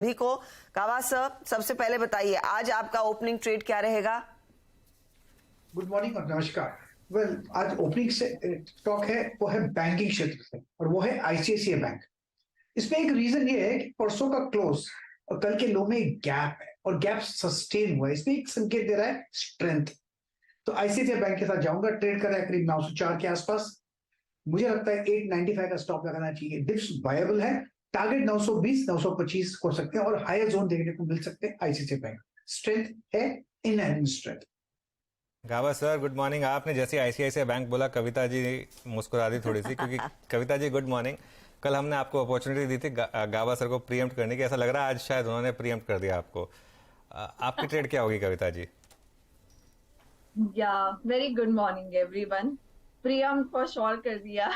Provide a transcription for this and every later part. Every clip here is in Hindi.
भी को। कावा सर, सबसे पहले बताइए आज आपका ओपनिंग ट्रेड क्या रहेगा? गुड मॉर्निंग और नमस्कार। आज ओपनिंग से स्टॉक है वो है बैंकिंग क्षेत्र से और वो है आईसीआईसीआई बैंक। इसमें एक रीजन ये है कि परसों का क्लोज और कल के लो में एक गैप है और गैप सस्टेन हुआ है। इसमें एक संकेत दे रहा है स्ट्रेंथ। तो आईसीआईसीआई बैंक के साथ जाऊंगा, ट्रेड कर रहा है करीब 904 के आसपास। मुझे लगता है 895 का स्टॉप लगाना चाहिए। डिप्स वायबल है, टारगेट 920 925 हो सकते हैं और हायर जोन देखने को मिल सकते हैं। आईसीआईसीआई बैंक स्ट्रेंथ है, इन स्ट्रेंथ। गावा सर गुड मॉर्निंग। आपने जैसे आईसीआईसीआई बैंक बोला, कविता जी मुस्कुरा दी थोड़ी सी, क्योंकि कविता जी गुड मॉर्निंग। कल हमने आपको अपॉर्चुनिटी दी थी गावा सर को प्रीएम्प्ट करने की, ऐसा लग रहा है आज शायद उन्होंने प्रीएम्प्ट कर दिया आपको। आपकी ट्रेड क्या होगी कविता जी? या very good morning everyone. Priyam for sure कर दिया।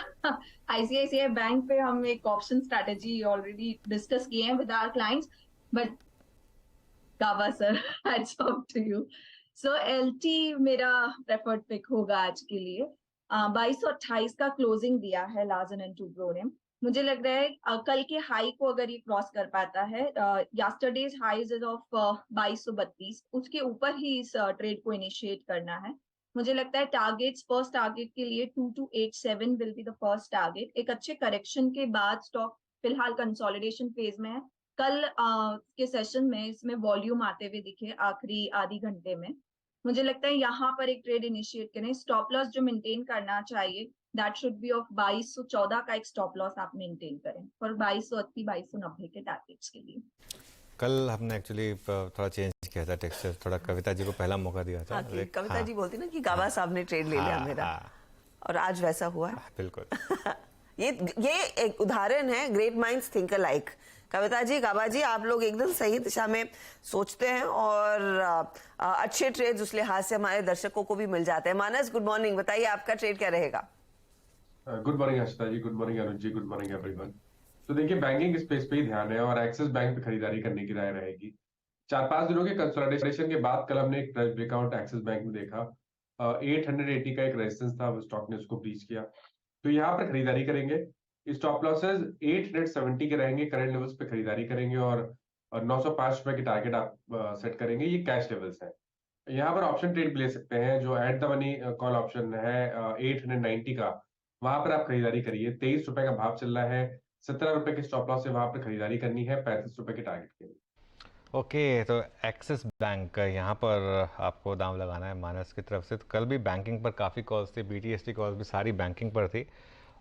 आईसीआईसीआई बैंक पे हम एक ऑप्शन स्ट्रेटेजी ऑलरेडी डिस्कस किए हैं विद आवर क्लाइंट्स, बट गावा sir hats off to you. So LT मेरा प्रेफर्ड पिक होगा आज के लिए। 2228 का क्लोजिंग दिया है लार्सन एंड टुब्रो ने। मुझे लग रहा है कल के हाई को अगर ये क्रॉस कर पाता है, यस्टरडेज हाईज इज ऑफ 2232, उसके ऊपर ही इस ट्रेड को इनिशिएट करना है। मुझे लगता है टारगेट्स, फर्स्ट टारगेट के लिए 2287 will be the first target. एक अच्छे करेक्शन के बाद स्टॉक फिलहाल कंसोलिडेशन फेज में है। कल के सेशन में इसमें वॉल्यूम आते हुए दिखे आखिरी आधी घंटे में। मुझे लगता है यहाँ पर एक ट्रेड इनिशिएट करें। स्टॉप लॉस जो मेंटेन करना चाहिए दैट शुड बी ऑफ 2214 का एक स्टॉप लॉस आप मेंटेन करें और 2280 2290 के टारगेट्स के लिए। कल हमने एक्चुअली थोड़ा चेंज किया था टेक्सचर, थोड़ा कविता जी को पहला मौका दिया था। कविता जी बोलती ना कि गावा साहब ने ट्रेड ले लिया मेरा, और आज वैसा हुआ है। बिल्कुल। ये एक उदाहरण है, great minds think alike. Kavita ji, गाबा जी, आप लोग एकदम सही दिशा में सोचते हैं और अच्छे ट्रेड्स उस लिहाज से हमारे दर्शकों को भी मिल जाते हैं। मानस गुड मॉर्निंग, बताइए आपका ट्रेड क्या रहेगा? Good morning Harshita ji, good morning Anuj ji, good morning everyone. तो देखिए, बैंकिंग स्पेस पे ही ध्यान है और एक्सिस बैंक पे खरीदारी करने की राय रहेगी। 4-5 दिनों के कंसोलिडेशन के बाद कल हमने एक ब्रेकआउट एक्सिस बैंक में देखा। 880 का एक रेजिस्टेंस था, स्टॉक ने उसको ब्रीच किया, तो यहाँ पर खरीदारी करेंगे। स्टॉप लॉसेस 870 के रहेंगे, करंट लेवल्स पे खरीदारी करेंगे और 905 रुपए की टारगेट आप सेट करेंगे। ये कैश लेवल्स हैं। यहाँ पर ऑप्शन ट्रेड भी ले सकते हैं, जो at the money call option है 890 का, वहां पर आप खरीदारी करिए। 23 रुपए का भाव चल रहा है, 17 रुपए के स्टॉप लॉस से वहां पर खरीदारी करनी है 35 रुपए के टारगेट के लिए। ओके, तो एक्सिस बैंक यहाँ पर आपको दाम लगाना है मानस की तरफ से। तो कल भी बैंकिंग पर काफ़ी कॉल्स थी, बीटीएसटी कॉल्स भी सारी बैंकिंग पर थी,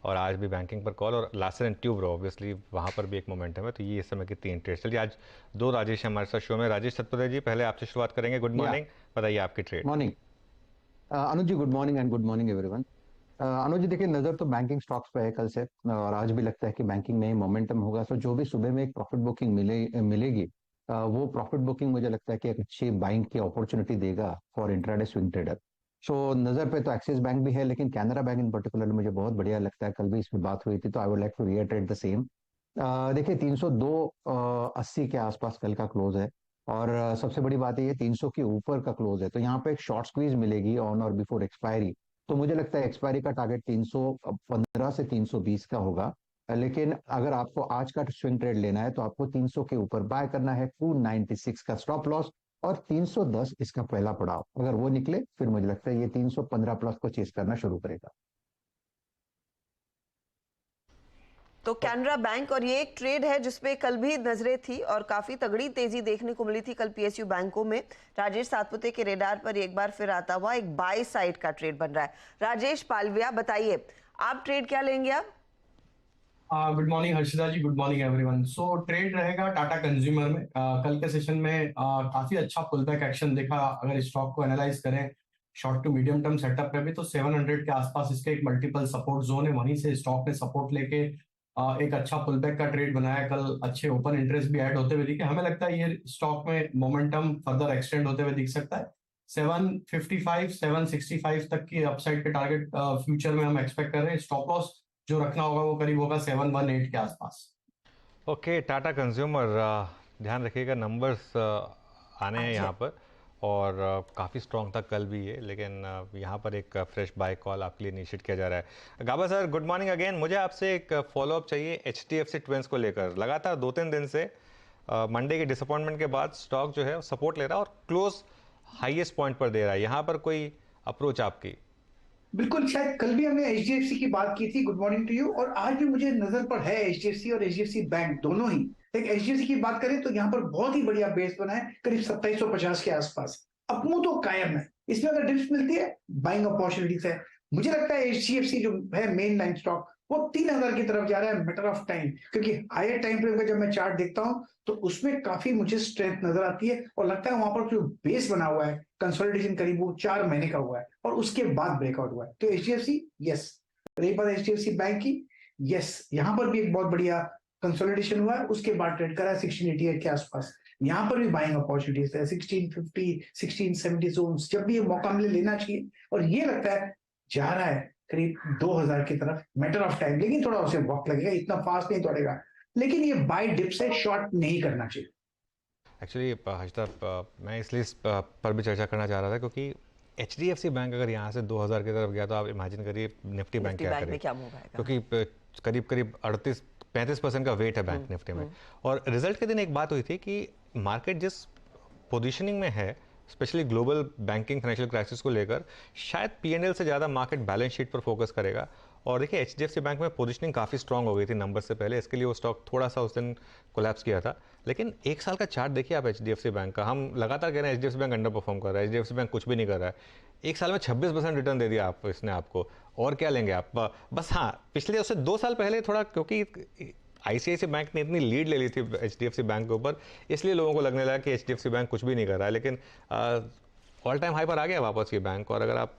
और आज भी बैंकिंग पर कॉल, और लार्सन एंड ट्यूब्रो ऑब्वियसली वहाँ पर भी एक मोमेंटम है। तो ये इस समय की 3 ट्रेड। चलिए, आज 2 राजेश हमारे साथ शो में। राजेश सतपथे जी, पहले आपसे शुरुआत करेंगे। गुड मॉर्निंग, बताइए आपकी trade. Morning Anuj ji, good morning and good morning everyone. Anuj ji, देखिए नजर तो बैंकिंग स्टॉक्स पे है कल से, और आज भी लगता है कि बैंकिंग में ही मोमेंटम होगा। तो जो भी सुबह में एक प्रॉफिट बुकिंग मिलेगी, वो प्रॉफिट बुकिंग मुझे लगता है कि एक अच्छी बाइंग की अपॉर्चुनिटी देगा फॉर इंट्राडे स्विंग ट्रेडर। सो नजर पे तो एक्सिस बैंक भी है, लेकिन कैनरा बैंक इन पर्टिकुलर मुझे बहुत बढ़िया लगता है। कल भी इसमें बात हुई थी, तो I would like to reiterate the same. देखिए 302.80 के आसपास कल का क्लोज है, और सबसे बड़ी बात है ये 300 के ऊपर का क्लोज है। तो यहाँ पे एक शॉर्ट स्क्वीज मिलेगी ऑन और बिफोर एक्सपायरी। तो मुझे लगता है एक्सपायरी का टारगेट 315 से 320 का होगा। लेकिन अगर आपको आज का स्विंग ट्रेड लेना है तो आपको 300 के ऊपर बाय करना है। 296 का स्टॉप लॉस और 310 इसका पहला पड़ाव। अगर वो निकले फिर मुझे लगता है ये 315 प्लस को चेस करना शुरू करेगा। तो कैनरा बैंक, और ये एक ट्रेड है जिसपे कल भी नजरें थी और काफी तगड़ी तेजी देखने को मिली थी कल पीएसयू बैंकों में। राजेश सातपुते के रेडार पर एक बार फिर आता हुआ एक बाय साइड का ट्रेड बन रहा है। राजेश पालविया, बताइए आप ट्रेड क्या लेंगे आप? Good morning Harshita ji, good morning everyone. So trade रहेगा टाटा कंज्यूमर में। कल के सेशन में काफी अच्छा पुल बैक एक्शन देखा। अगर स्टॉक को एनालाइज करें short to medium term setup पे भी, तो 700 के आसपास इसके एक मल्टीपल सपोर्ट जोन है। वहीं से स्टॉक ने सपोर्ट लेके एक अच्छा पुल बैक का ट्रेड बनाया। कल अच्छे ओपन इंटरेस्ट भी ऐड होते हुए दिखे। हमें लगता है ये स्टॉक में मोमेंटम फर्दर एक्सटेंड होते हुए दिख सकता है। 755 765 तक की अपसाइड के टारगेट फ्यूचर में हम एक्सपेक्ट कर रहे हैं। स्टॉप लॉस जो रखना होगा वो करीब होगा 718 के आसपास। ओके, टाटा कंज्यूमर, ध्यान रखिएगा नंबर्स आने हैं यहाँ पर, और काफ़ी स्ट्रॉन्ग था कल भी ये, लेकिन यहाँ पर एक फ्रेश बाय कॉल आपके लिए इनिशिएट किया जा रहा है। गाबा सर गुड मॉर्निंग अगेन। मुझे आपसे एक फॉलोअप चाहिए एचडीएफसी ट्विंस को लेकर। लगातार 2-3 दिन से मंडे के डिसअपॉइंटमेंट के बाद स्टॉक जो है सपोर्ट ले रहा है और क्लोज हाईएस्ट पॉइंट पर दे रहा है। यहाँ पर कोई अप्रोच आपकी? बिल्कुल, शायद कल भी हमने एचडीएफसी की बात की थी, गुड मॉर्निंग टू यू, और आज भी मुझे नजर पर है एचडीएफसी और एचडीएफसी बैंक दोनों ही। एक एचडीएफसी की बात करें तो यहाँ पर बहुत ही बढ़िया बेस बना है, करीब 2750 के आसपास। अपमू तो कायम है, इसमें अगर डिप्स मिलती है बाइंग अपॉर्चुनिटीज है। मुझे लगता है एचडीएफसी जो है मेन लाइन स्टॉक वो 3000 की तरफ जा रहा है, मैटर ऑफ टाइम, क्योंकि हायर टाइम फ्रेम का जब मैं चार्ट देखता हूं तो उसमें काफी मुझे स्ट्रेंथ नजर आती है और लगता है वहां पर जो बेस बना हुआ है कंसोलिडेशन करीब वो 4 महीने का हुआ है और उसके बाद ब्रेकआउट हुआ है। तो एचडीएफसी यस, रही बात एचडीएफसी बैंक की, यस यहाँ पर भी एक बहुत बढ़िया कंसोलिडेशन हुआ है, उसके बाद ट्रेड करा 1688 के आसपास। यहाँ पर भी बाइंग अपॉर्चुनिटीज है 1650 1670 जोन्स, जब भी ये मौका मिले लेना चाहिए। और ये लगता है जा रहा है करीब 2000 की तरफ, मैटर ऑफ टाइम, लेकिन थोड़ा उसे वक्त लगेगा, इतना फास्ट नहीं दौड़ेगा, लेकिन ये बाय डिप से शॉर्ट नहीं करना चाहिए। एक्चुअली हर्षदा, मैं इसलिए इस पर भी चर्चा करना चाह रहा था क्योंकि एचडीएफसी बैंक अगर यहाँ से 2000 की तरफ गया तो आप इमेजिन करिए निफ्टी बैंक क्या बैंक में करेगा, क्या मूव आएगा। क्योंकि करीब करीब 35% का वेट है बैंक निफ्टी में। और रिजल्ट के दिन एक बात हुई थी कि मार्केट जिस पोजीशनिंग में है, specially global banking financial crisis को लेकर, शायद पीएनएल से ज़्यादा मार्केट बैलेंस शीट पर फोकस करेगा। और देखिए एचडीएफसी बैंक में पोजीशनिंग काफ़ी स्ट्रांग हो गई थी नंबर से पहले, इसके लिए वो स्टॉक थोड़ा सा उस दिन कोलैप्स किया था। लेकिन एक साल का चार्ट देखिए आप एचडीएफसी बैंक का, हम लगातार कह रहे हैं एचडीएफसी बैंक अंडर परफॉर्म कर रहा है, एचडीएफसी बैंक कुछ भी नहीं कर रहा है। एक साल में 26% रिटर्न दे दिया आप इसने आपको, और क्या लेंगे आप? बस हाँ, पिछले उससे 2 साल पहले थोड़ा, क्योंकि आईसीआईसी बैंक ने इतनी लीड ले ली थी एचडीएफसी बैंक के ऊपर, इसलिए लोगों को लगने लगा कि एचडीएफसी बैंक कुछ भी नहीं कर रहा है। लेकिन ऑल टाइम हाई पर आ गया वापस ये बैंक। और अगर आप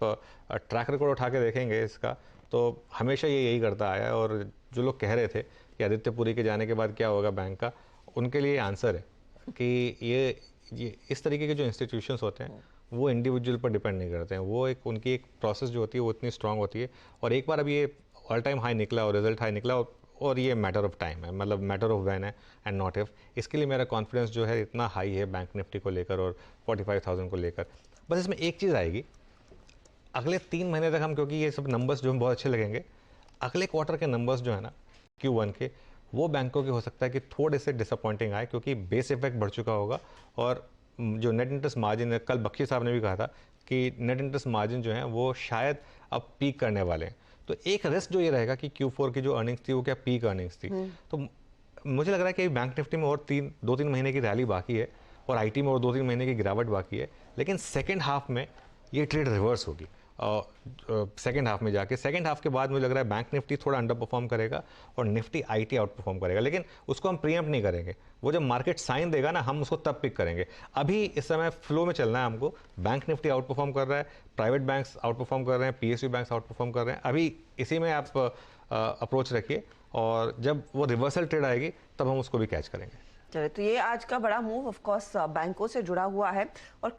ट्रैक रिकॉर्ड उठा के देखेंगे इसका, तो हमेशा ये यही करता आया है। और जो लोग कह रहे थे कि आदित्य पुरी के जाने के बाद क्या होगा बैंक का, उनके लिए आंसर है कि ये इस तरीके के जो इंस्टीट्यूशंस होते हैं वो इंडिविजुअल पर डिपेंड नहीं करते हैं, वो एक उनकी एक प्रोसेस जो होती है वो इतनी स्ट्रांग होती है। और एक बार अब ये ऑल टाइम हाई निकला और रिजल्ट हाई निकला, और ये मैटर ऑफ टाइम है, मतलब मैटर ऑफ व्हेन है एंड नॉट इफ। इसके लिए मेरा कॉन्फिडेंस जो है इतना हाई है बैंक निफ्टी को लेकर और 45,000 को लेकर। बस इसमें एक चीज़ आएगी, अगले 3 महीने तक हम, क्योंकि ये सब नंबर्स जो हैं बहुत अच्छे लगेंगे, अगले क्वार्टर के नंबर्स जो है ना Q1 के, वो बैंकों के हो सकता है कि थोड़े से डिसअपॉइंटिंग आए, क्योंकि बेस इफेक्ट बढ़ चुका होगा। और जो नेट इंटरेस्ट मार्जिन है, कल बख्शी साहब ने भी कहा था कि नेट इंटरेस्ट मार्जिन जो है वो शायद अब पीक करने वाले हैं। तो एक रिस्क जो ये रहेगा कि Q4 की जो अर्निंग्स थी वो क्या पीक अर्निंग्स थी। तो मुझे लग रहा है कि बैंक निफ्टी में और 2-3 महीने की रैली बाकी है, और आईटी में और 2-3 महीने की गिरावट बाकी है। लेकिन सेकेंड हाफ में ये ट्रेड रिवर्स होगी, सेकेंड हाफ में जाके। सेकेंड हाफ के बाद मुझे लग रहा है बैंक निफ्टी थोड़ा अंडर परफॉर्म करेगा और निफ्टी आईटी आउट परफॉर्म करेगा। लेकिन उसको हम प्रीएम्प्ट नहीं करेंगे, वो जब मार्केट साइन देगा ना हम उसको तब पिक करेंगे। अभी इस समय फ्लो में चलना है हमको। बैंक निफ्टी आउट परफॉर्म कर रहा है, प्राइवेट बैंक्स आउट परफॉर्म कर रहे हैं, पीएसयू बैंक्स आउट परफॉर्म कर रहे हैं। अभी इसी में आप अप्रोच रखिए, और जब वो रिवर्सल ट्रेड आएगी तब हम उसको भी कैच करेंगे। चलिए, तो ये आज का बड़ा मूव ऑफ कोर्स बैंकों से जुड़ा हुआ है। और